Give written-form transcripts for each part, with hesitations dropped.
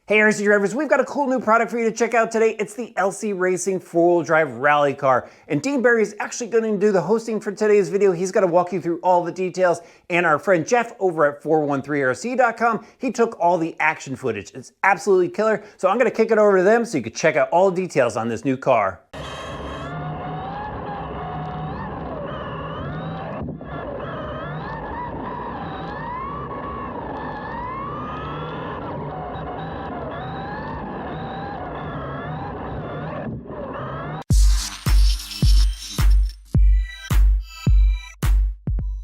Hey RC drivers, we've got a cool new product for you to check out today. It's the LC Racing 4-wheel drive rally car. And Dean Barry is actually going to do the hosting for today's video. He's going to walk you through all the details. And our friend Jeff over at 413rc.com, he took all the action footage. It's absolutely killer. So I'm going to kick it over to them so you can check out all the details on this new car.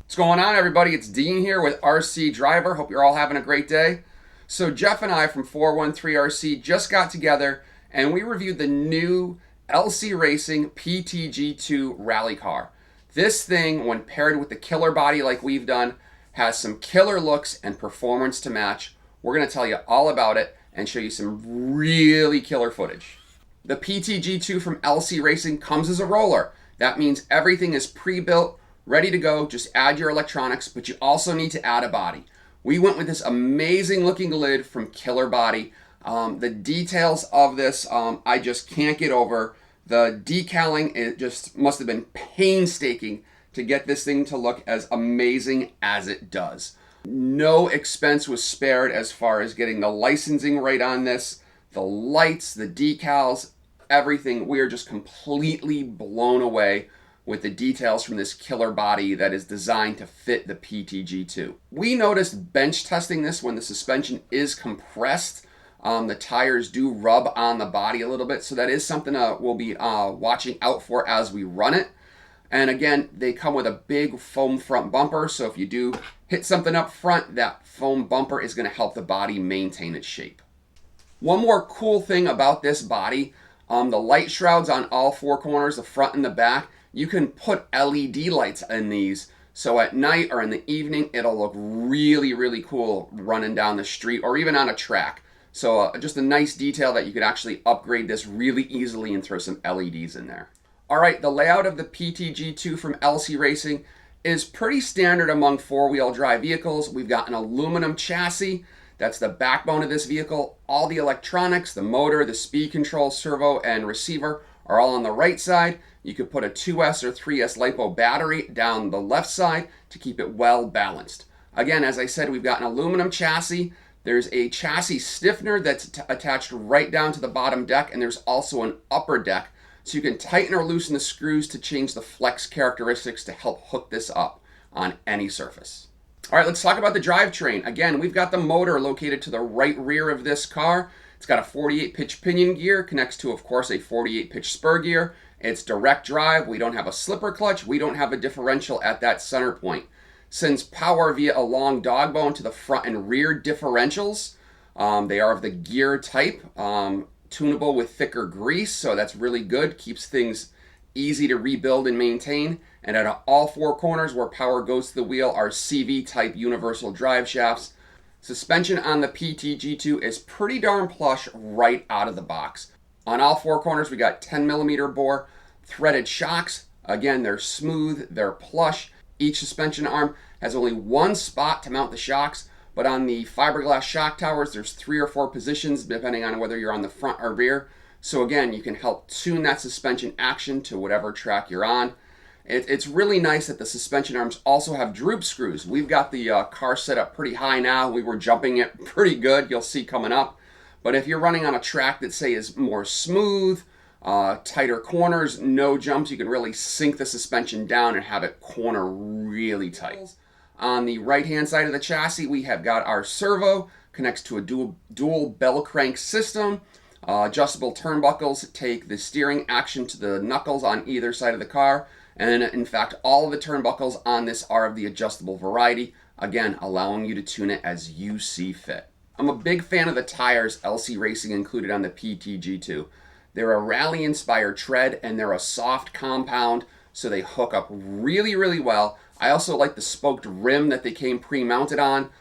What's going on, everybody? It's Dean here with RC Driver. Hope you're all having a great day. So Jeff and I from 413RC just got together and we reviewed the new LC Racing PTG-2 Rally car. This thing, when paired with the killer body like we've done, has some killer looks and performance to match. We're going to tell you all about it and show you some really killer footage. The PTG-2 from LC Racing comes as a roller. That means everything is pre-built, ready to go. Just add your electronics, but you also need to add a body. We went with this amazing looking lid from Killer Body. The details of this, I just can't get over. The decaling, it just must have been painstaking to get this thing to look as amazing as it does. No expense was spared as far as getting the licensing right on this. The lights, the decals, everything. We are just completely blown away with the details from this killer body that is designed to fit the PTG-2. We noticed bench testing this when the suspension is compressed. The tires do rub on the body a little bit, so that is something we'll be watching out for as we run it. And again, they come with a big foam front bumper, so if you do hit something up front, that foam bumper is going to help the body maintain its shape. One more cool thing about this body, the light shrouds on all four corners, the front and the back, you can put LED lights in these, so at night or in the evening, it'll look really, really cool running down the street or even on a track. So just a nice detail that you could actually upgrade this really easily and throw some LEDs in there. All right, the layout of the PTG-2 from LC Racing is pretty standard among four-wheel drive vehicles. We've got an aluminum chassis. That's the backbone of this vehicle. All the electronics, the motor, the speed control, servo, and receiver are all on the right side. You could put a 2S or 3S LiPo battery down the left side to keep it well balanced. Again, as I said, we've got an aluminum chassis. There's a chassis stiffener that's attached right down to the bottom deck, and there's also an upper deck. So you can tighten or loosen the screws to change the flex characteristics to help hook this up on any surface. All right, let's talk about the drivetrain. Again, we've got the motor located to the right rear of this car. It's got a 48-pitch pinion gear, connects to, of course, a 48-pitch spur gear. It's direct drive. We don't have a slipper clutch. We don't have a differential at that center point. Sends power via a long dog bone to the front and rear differentials. They are of the gear type, tunable with thicker grease, so that's really good. Keeps things easy to rebuild and maintain. And at all four corners where power goes to the wheel are CV type universal drive shafts. Suspension on the PTG-2 is pretty darn plush right out of the box. On all four corners, we got 10mm bore threaded shocks. Again, they're smooth, they're plush. Each suspension arm has only one spot to mount the shocks, but on the fiberglass shock towers, there's 3 or 4 positions depending on whether you're on the front or rear. So again, you can help tune that suspension action to whatever track you're on. It's really nice that the suspension arms also have droop screws. We've got the car set up pretty high now. We were jumping it pretty good, you'll see coming up. But if you're running on a track that, say, is more smooth, tighter corners, no jumps, you can really sink the suspension down and have it corner really tight. On the right-hand side of the chassis, we have got our servo, connects to a dual bell crank system. Adjustable turnbuckles take the steering action to the knuckles on either side of the car. And in fact, all of the turnbuckles on this are of the adjustable variety, again, allowing you to tune it as you see fit. I'm a big fan of the tires LC Racing included on the PTG-2. They're a rally-inspired tread, and they're a soft compound, so they hook up really, really well. I also like the spoked rim that they came pre-mounted on.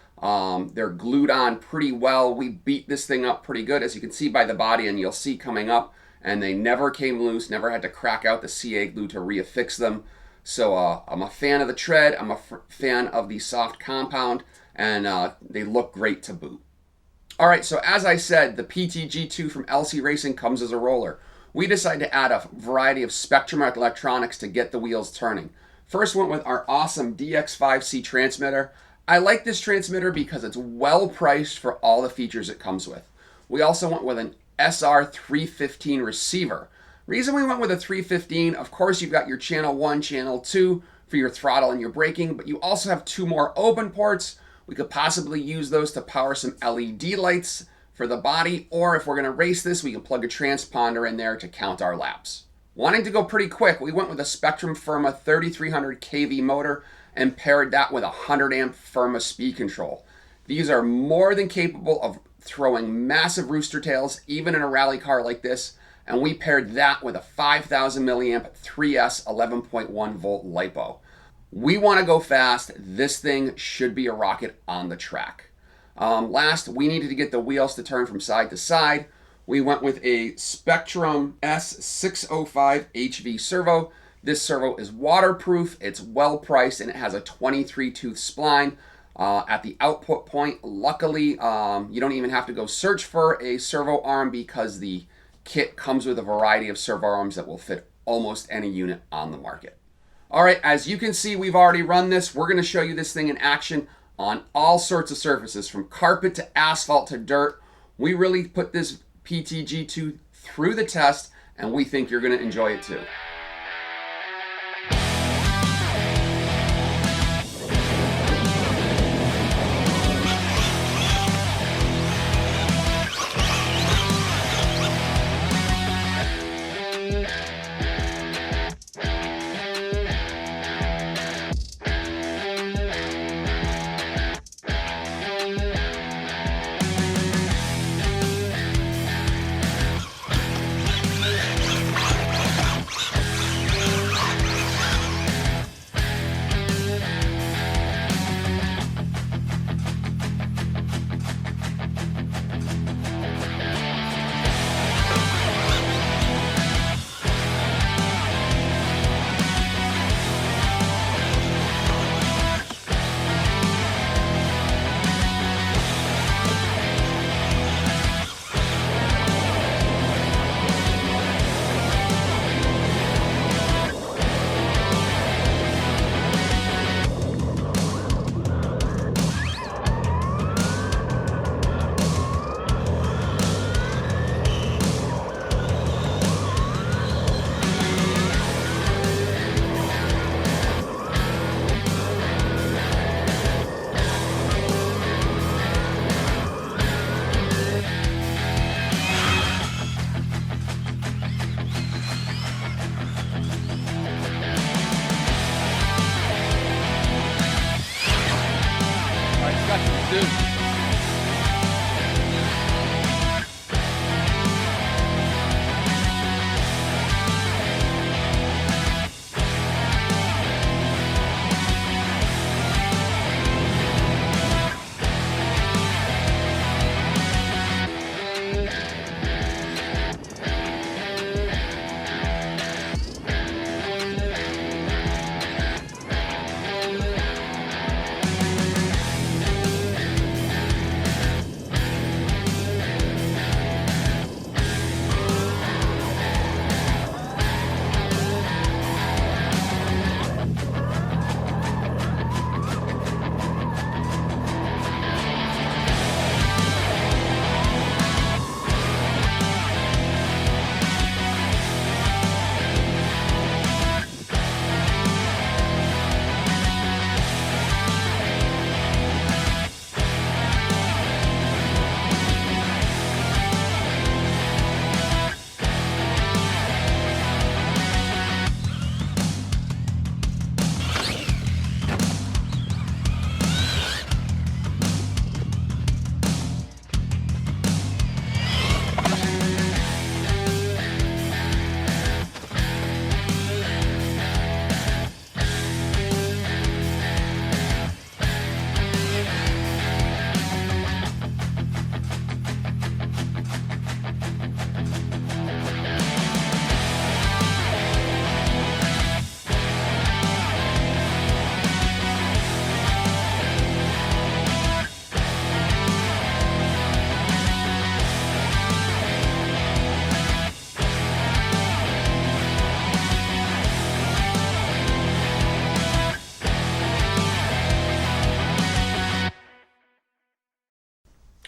They're glued on pretty well. We beat this thing up pretty good, as you can see by the body, and you'll see coming up. And they never came loose, never had to crack out the CA glue to reaffix them. So I'm a fan of the tread, I'm a fan of the soft compound, and they look great to boot. All right, so as I said, the PTG-2 from LC Racing comes as a roller. We decided to add a variety of Spectrum electronics to get the wheels turning. First went with our awesome DX5C transmitter. I like this transmitter because it's well priced for all the features it comes with. We also went with an SR315 receiver. Reason we went with a 315, of course you've got your channel 1, channel 2 for your throttle and your braking, but you also have 2 more open ports. We could possibly use those to power some LED lights for the body, or if we're going to race this, we can plug a transponder in there to count our laps. Wanting to go pretty quick, we went with a Spectrum Firma 3300 kV motor and paired that with a 100 amp Firma speed control. These are more than capable of throwing massive rooster tails, even in a rally car like this, and we paired that with a 5000 milliamp 3S 11.1 volt LiPo. We want to go fast. This thing should be a rocket on the track. Last, we needed to get the wheels to turn from side to side. We went with a Spectrum S605 HV servo. This servo is waterproof, it's well priced, and it has a 23 tooth spline at the output point. Luckily, you don't even have to go search for a servo arm because the kit comes with a variety of servo arms that will fit almost any unit on the market. All right, as you can see, we've already run this. We're gonna show you this thing in action on all sorts of surfaces, from carpet to asphalt to dirt. We really put this PTG-2 through the test, and we think you're gonna enjoy it too.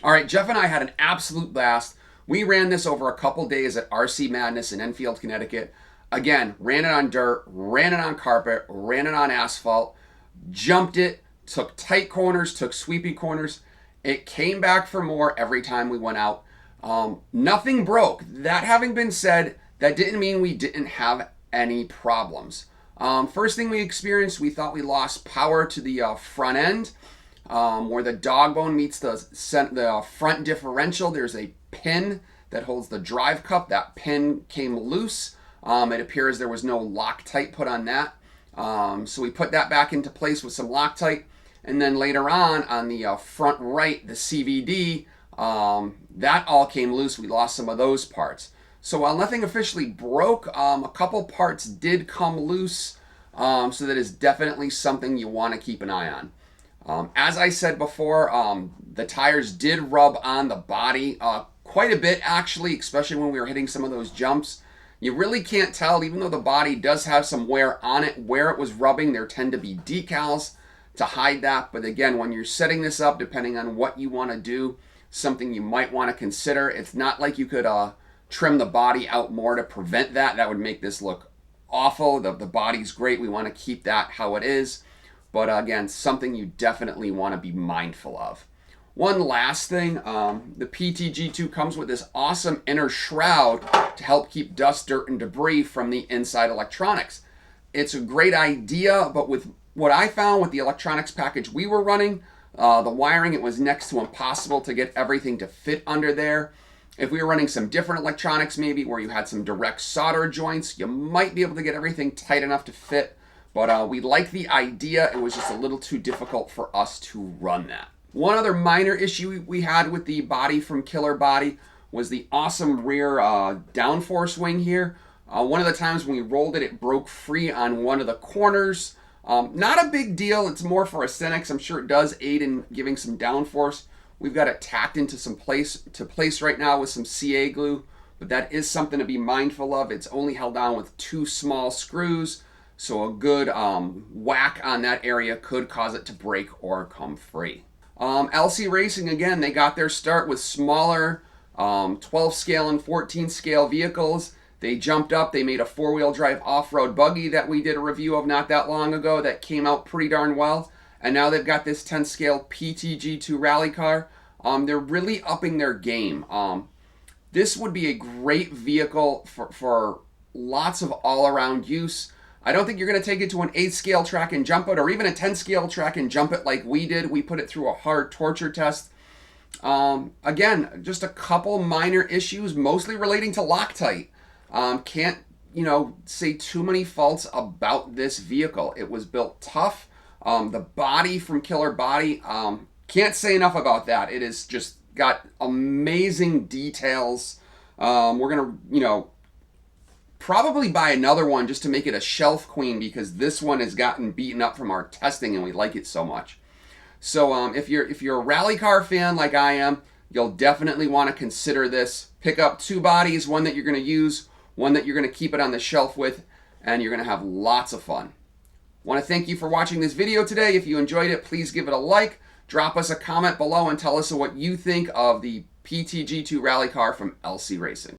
All right, Jeff and I had an absolute blast. We ran this over a couple days at RC Madness in Enfield, Connecticut. Again, ran it on dirt, ran it on carpet, ran it on asphalt, jumped it, took tight corners, took sweeping corners. It came back for more every time we went out. Nothing broke. That having been said, that didn't mean we didn't have any problems. First thing we experienced, we thought we lost power to the front end. Where the dog bone meets the front differential, there's a pin that holds the drive cup. That pin came loose. It appears there was no Loctite put on that. So we put that back into place with some Loctite. And then later on the front right, the CVD, that all came loose. We lost some of those parts. So while nothing officially broke, a couple parts did come loose. So that is definitely something you want to keep an eye on. As I said before, the tires did rub on the body quite a bit, actually, especially when we were hitting some of those jumps. You really can't tell, even though the body does have some wear on it, where it was rubbing. There tend to be decals to hide that. But again, when you're setting this up, depending on what you want to do, something you might want to consider. It's not like you could trim the body out more to prevent that. That would make this look awful. The body's great. We want to keep that how it is. But again, something you definitely want to be mindful of. One last thing, the PTG-2 comes with this awesome inner shroud to help keep dust, dirt, and debris from the inside electronics. It's a great idea, but with what I found with the electronics package we were running, the wiring, it was next to impossible to get everything to fit under there. If we were running some different electronics, maybe where you had some direct solder joints, you might be able to get everything tight enough to fit. But we liked the idea. It was just a little too difficult for us to run that. One other minor issue we had with the body from Killer Body was the awesome rear downforce wing here. One of the times when we rolled it, it broke free on one of the corners. Not a big deal. It's more for aesthetics. I'm sure it does aid in giving some downforce. We've got it tacked into some place right now with some CA glue, but that is something to be mindful of. It's only held on with 2 small screws, so a good whack on that area could cause it to break or come free. LC Racing, again, they got their start with smaller 12 scale and 14 scale vehicles. They jumped up, they made a 4-wheel drive off-road buggy that we did a review of not that long ago that came out pretty darn well. And now they've got this 10 scale PTG-2 Rally car. They're really upping their game. This would be a great vehicle for lots of all-around use. I don't think you're going to take it to an 8 scale track and jump it, or even a 10 scale track and jump it like we did. We put it through a hard torture test. Again, just a couple minor issues, mostly relating to Loctite. Can't, say too many faults about this vehicle. It was built tough. The body from Killer Body, can't say enough about that. It has just got amazing details. We're going to, probably buy another one just to make it a shelf queen, because this one has gotten beaten up from our testing and we like it so much. So if you're a rally car fan like I am, you'll definitely want to consider this. Pick up 2 bodies, one that you're going to use, one that you're going to keep it on the shelf with, and you're going to have lots of fun. Want to thank you for watching this video today. If you enjoyed it, please give it a like, drop us a comment below, and tell us what you think of the PTG-2 Rally car from LC Racing.